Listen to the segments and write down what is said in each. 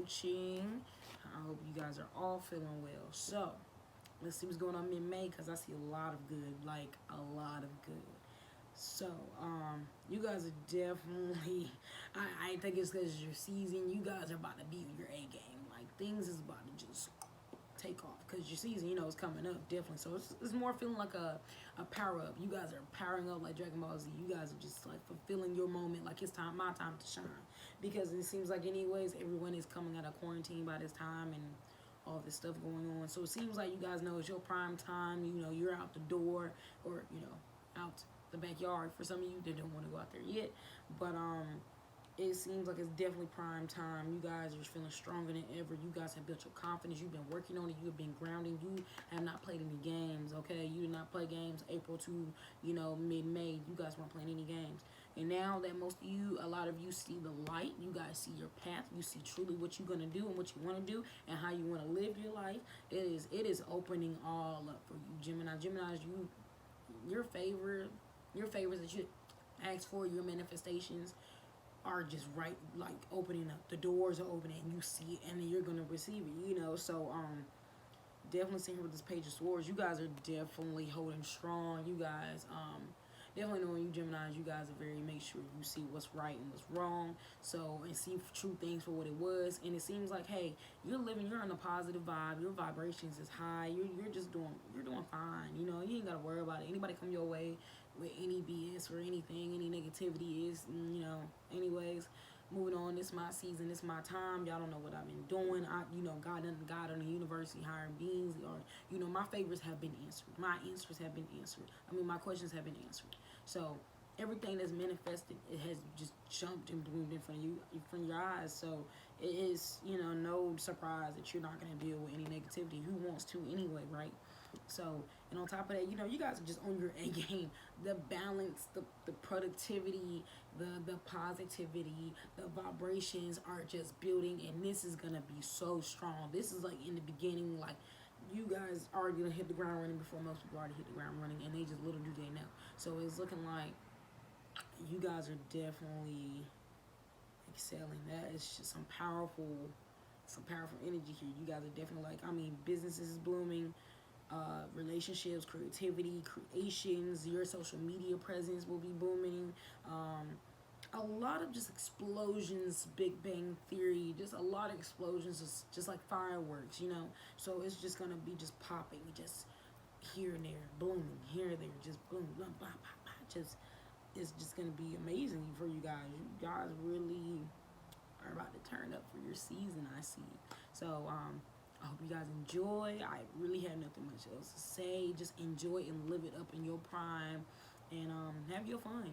coaching. I hope you guys are all feeling well. So, let's see what's going on mid-May because I see a lot of good, like a lot of good. So, you guys are definitely, I think it's because it's your season. You guys are about to be your A game. Like, things is about to just take off because your season, is coming up, definitely. So, it's more feeling like a power up. You guys are powering up like Dragon Ball Z. You guys are just, like, fulfilling your moment. Like, it's time, my time to shine. Because it seems like, anyways, everyone is coming out of quarantine by this time and all this stuff going on. So, it seems like you guys know it's your prime time. You're out the door or, out the backyard for some of you that don't want to go out there yet, but it seems like it's definitely prime time. You guys are feeling stronger than ever. You guys have built your confidence. You've been working on it. You've been grounding. You have not played any games, okay? You did not play games April to mid-May. You guys weren't playing any games, and now that a lot of you see the light, you guys see your path. You see truly what you're gonna do and what you want to do and how you want to live your life. It is opening all up for you, Gemini. Gemini's your favors that you ask for, your manifestations are just right, like opening up. The doors are opening, and you see it, and then you're gonna receive it. So definitely seeing here with this Page of Swords, you guys are definitely holding strong. You guys definitely knowing you Geminis, you guys are very make sure you see what's right and what's wrong. So and see true things for what it was. And it seems like, hey, you're on a positive vibe. Your vibrations is high. You're doing fine. You ain't gotta worry about it. Anybody come your way with any BS or anything, any negativity is, anyways. Moving on, this my season, this my time. Y'all don't know what I've been doing. God on the universe, higher beings, or my favors have been answered. My answers have been answered. My questions have been answered. So everything that's manifested, it has just jumped and bloomed in front of you, in front of your eyes. So it is, no surprise that you're not gonna deal with any negativity. Who wants to anyway, right? So, and on top of that, you guys are just on your A game. The balance, the productivity, the positivity, the vibrations are just building, and this is gonna be so strong. This is like in the beginning, like you guys are gonna hit the ground running before most people already hit the ground running, and they just little do they know. So it's looking like you guys are definitely excelling. That is just some powerful energy here. You guys are definitely businesses is blooming. Relationships, creativity, creations, your social media presence will be booming. A lot of just explosions, Big Bang Theory, just a lot of explosions, just like fireworks, So it's just gonna be just popping, just here and there, blooming, here and there, just boom, blah, blah, blah, blah. It's just gonna be amazing for you guys. You guys really are about to turn up for your season, I see. So, I hope you guys enjoy. I really have nothing much else to say. Just enjoy and live it up in your prime. And have your fun.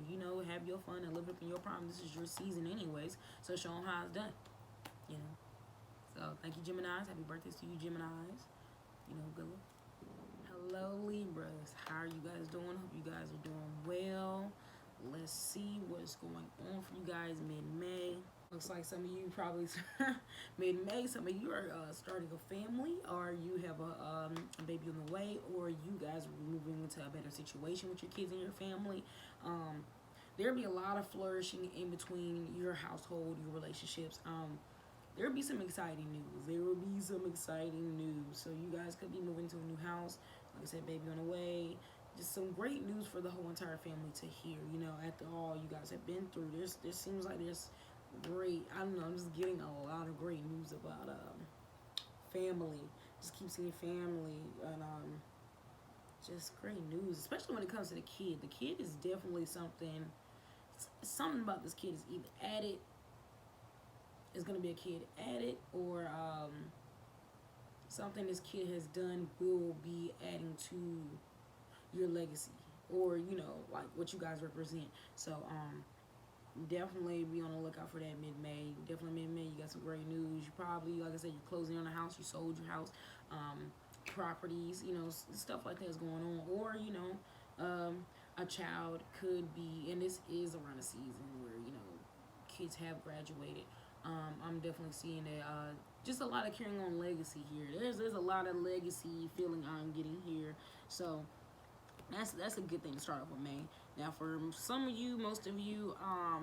Have your fun and live it up in your prime. This is your season anyways. So show them how it's done. So thank you, Geminis. Happy birthdays to you, Geminis. Good luck. Hello, Libras. How are you guys doing? Hope you guys are doing well. Let's see what's going on for you guys mid-May. Looks like some of you probably mid-May, some of you are starting a family, or you have a baby on the way, or you guys are moving into a better situation with your kids and your family. There'll be a lot of flourishing in between your household, your relationships. There'll be some exciting news. There will be some exciting news. So you guys could be moving to a new house. Like I said, baby on the way. Just some great news for the whole entire family to hear. After all you guys have been through, there seems like there's great, I don't know, I'm just getting a lot of great news about family. Just keep seeing family and just great news, especially when it comes to the kid. The kid is definitely something about this kid is either added, is going to be a kid added, or something this kid has done will be adding to your legacy, or like what you guys represent. So definitely be on the lookout for that mid-May. Definitely mid-May, you got some great news. You probably, like I said, you're closing on a house, you sold your house, properties, stuff like that's going on. Or a child could be, and this is around a season where kids have graduated. I'm definitely seeing that just a lot of carrying on legacy here. There's a lot of legacy feeling I'm getting here. So that's a good thing to start off with May. Now, for some of you, most of you,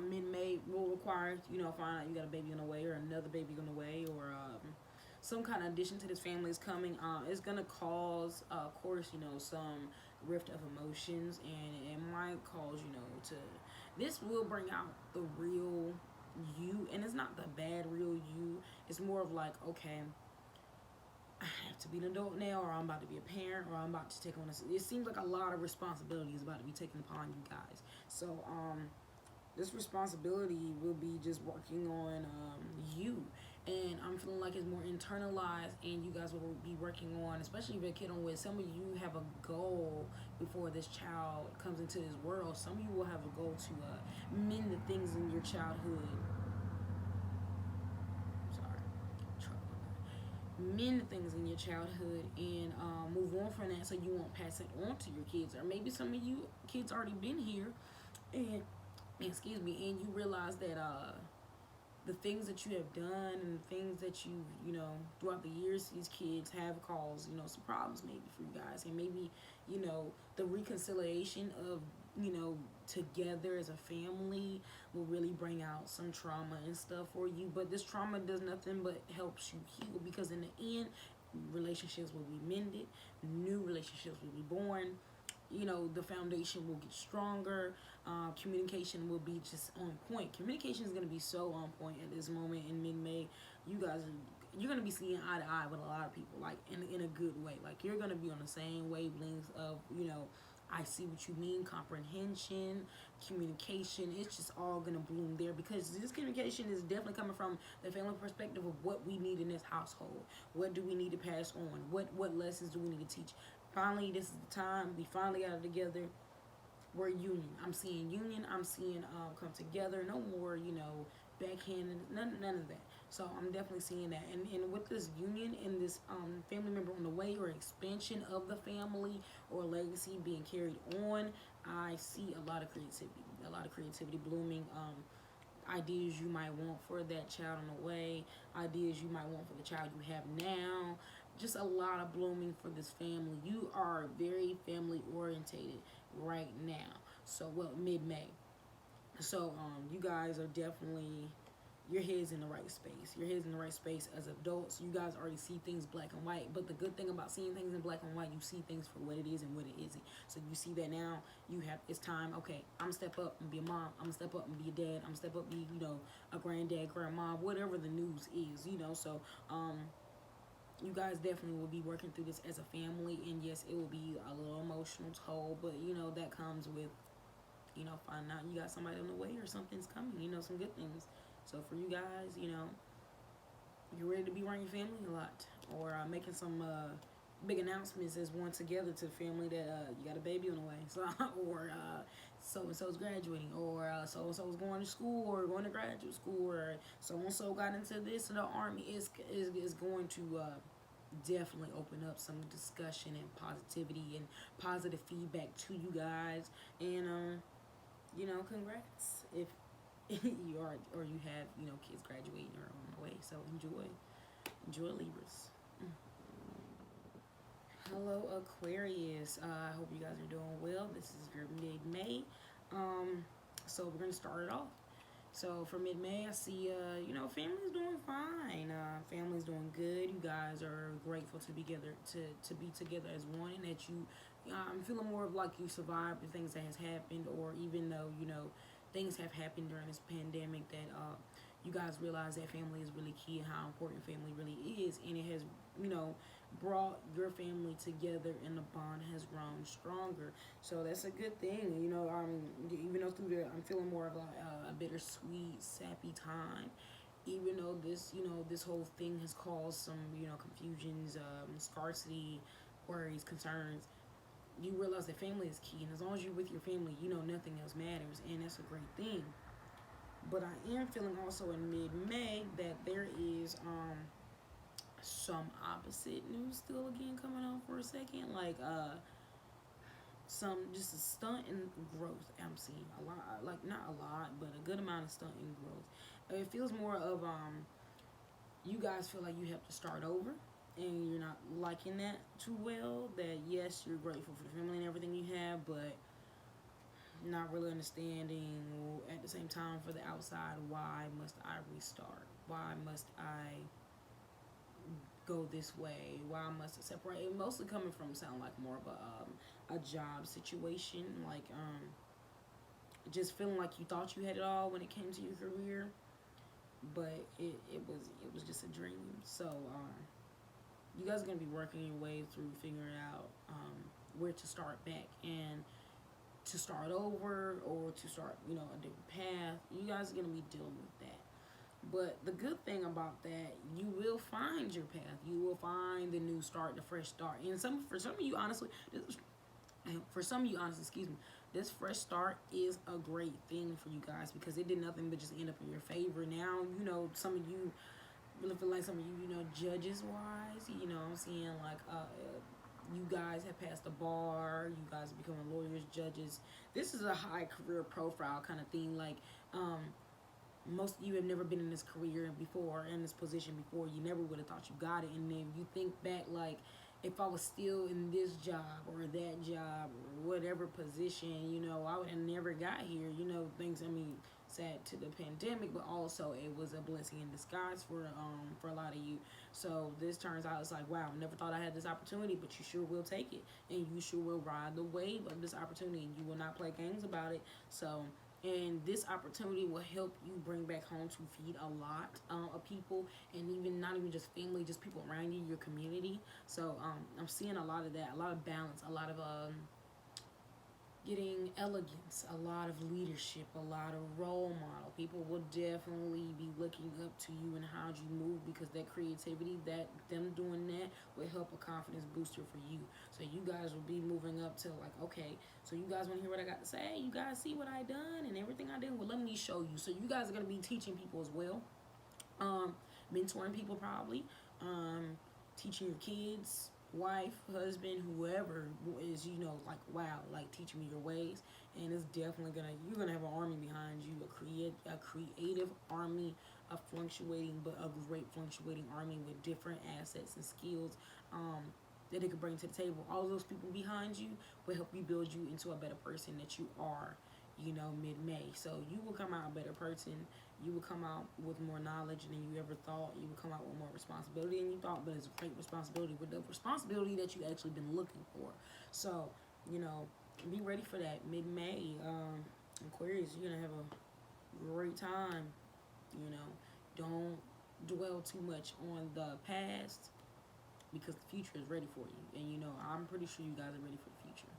mid-May will require, find out you got a baby on the way or another baby on the way, or some kind of addition to this family is coming. It's gonna cause, of course, some rift of emotions, and it might cause, to. This will bring out the real you, and it's not the bad real you. It's more of like, okay, I have to be an adult now, or I'm about to be a parent, or I'm about to take on this. It seems like a lot of responsibility is about to be taken upon you guys. So, this responsibility will be just working on you. And I'm feeling like it's more internalized, and you guys will be working on, especially if you're a kid on with, some of you have a goal before this child comes into this world. Some of you will have a goal to mend the things in your childhood. Mend things in your childhood and move on from that, so you won't pass it on to your kids. Or maybe some of you kids already been here, and excuse me, and you realize that the things that you have done and the things that throughout the years, these kids have caused some problems maybe for you guys, and maybe the reconciliation of together as a family will really bring out some trauma and stuff for you. But this trauma does nothing but helps you heal, because in the end, relationships will be mended, new relationships will be born. The foundation will get stronger. Communication will be just on point. Communication is going to be so on point at this moment in mid-May. You're going to be seeing eye to eye with a lot of people, like in a good way. Like, you're going to be on the same wavelengths of I see what you mean, comprehension, communication. It's just all going to bloom there, because this communication is definitely coming from the family perspective of what we need in this household. What do we need to pass on? What lessons do we need to teach? Finally, this is the time. We finally got it together. We're union. I'm seeing union. I'm seeing come together. No more, backhanded. None of that. So I'm definitely seeing that. And with this union and this family member on the way, or expansion of the family, or legacy being carried on, I see a lot of creativity. A lot of creativity blooming. Ideas you might want for that child on the way. Ideas you might want for the child you have now. Just a lot of blooming for this family. You are very family orientated right now. So, well, mid-May. So, you guys are definitely, your head's in the right space. Your head's in the right space as adults. You guys already see things black and white. But the good thing about seeing things in black and white, you see things for what it is and what it isn't. So you see that now. It's time. Okay, I'm gonna step up and be a mom. I'm gonna step up and be a dad. I'm gonna step up and be, a granddad, grandma, whatever the news is. So, you guys definitely will be working through this as a family, and yes, it will be a little emotional toll, but that comes with finding out you got somebody on the way, or something's coming, some good things. So for you guys, you're ready to be around your family a lot, or making some big announcements as one together to the family that you got a baby on the way, so or so and so's graduating, or so and so's going to school or going to graduate school, or so and so got into this in the army. Is going to definitely open up some discussion and positivity and positive feedback to you guys, and congrats if you are, or you have kids graduating or on the way. So enjoy Libras. Hello, Aquarius. I hope you guys are doing well. This is your mid-May. So we're gonna start it off. So for mid-May, I see, family's doing fine. Family's doing good. You guys are grateful to be together, to be together as one, and that you, I'm feeling more of like you survived the things that has happened, or even though, things have happened during this pandemic, that you guys realize that family is really key, and how important family really is, and it has, brought your family together, and the bond has grown stronger. So that's a good thing. Even though I'm feeling more of a bittersweet, sappy time, even though this whole thing has caused some, confusions, scarcity, worries, concerns. You realize that family is key, and as long as you're with your family, nothing else matters, and that's a great thing. But I am feeling also in mid-May that there is some opposite news still again coming on for a second, like some just a stunt in growth. I'm seeing a lot, like not a lot, but a good amount of stunt in growth. It feels more of you guys feel like you have to start over, and you're not liking that too well. That yes, you're grateful for the family and everything you have, but not really understanding at the same time for the outside, why must I restart? Why must I go this way? Why must I separate? It mostly coming from sound like more of a job situation, like just feeling like you thought you had it all when it came to your career, but it was just a dream. So you guys are gonna be working your way through figuring out where to start back and to start over or to start, a different path. You guys are gonna be dealing with that. But the good thing about that, you will find your path. You will find the new start, the fresh start. And for some of you, honestly, excuse me, this fresh start is a great thing for you guys because it did nothing but just end up in your favor. Now, some of you really feel like some of you, judges wise, I'm saying, like, you guys have passed the bar, you guys are becoming lawyers, judges. This is a high career profile kind of thing. Like, most of you have never been in this career before, in this position before. You never would have thought you got it. And then you think back, like, if I was still in this job or that job or whatever position, I would have never got here. Things, sad to the pandemic, but also it was a blessing in disguise for a lot of you. So this turns out, it's like, wow, never thought I had this opportunity, but you sure will take it, and you sure will ride the wave of this opportunity, and you will not play games about it. So, and this opportunity will help you bring back home to feed a lot of people, and even not even just family, just people around you, your community. So I'm seeing a lot of that, a lot of balance, a lot of getting elegance, a lot of leadership, a lot of role model. People will definitely be looking up to you and how you move, because that creativity, that them doing that will help a confidence booster for you. So you guys will be moving up to, like, okay, so you guys want to hear what I got to say? You guys see what I done and everything I did? Well, let me show you. So you guys are going to be teaching people as well, mentoring people probably, teaching your kids, wife, husband, whoever is, like, wow, like, teach me your ways. And it's definitely you're gonna have an army behind you, a creative army, a great fluctuating army with different assets and skills that they could bring to the table. All of those people behind you will help you build you into a better person that you are, mid-May. So you will come out a better person. You will come out with more knowledge than you ever thought. You will come out with more responsibility than you thought, but it's a great responsibility, with the responsibility that you actually been looking for. So, be ready for that. Mid-May, Aquarius, you're going to have a great time. Don't dwell too much on the past, because the future is ready for you. And, I'm pretty sure you guys are ready for the future.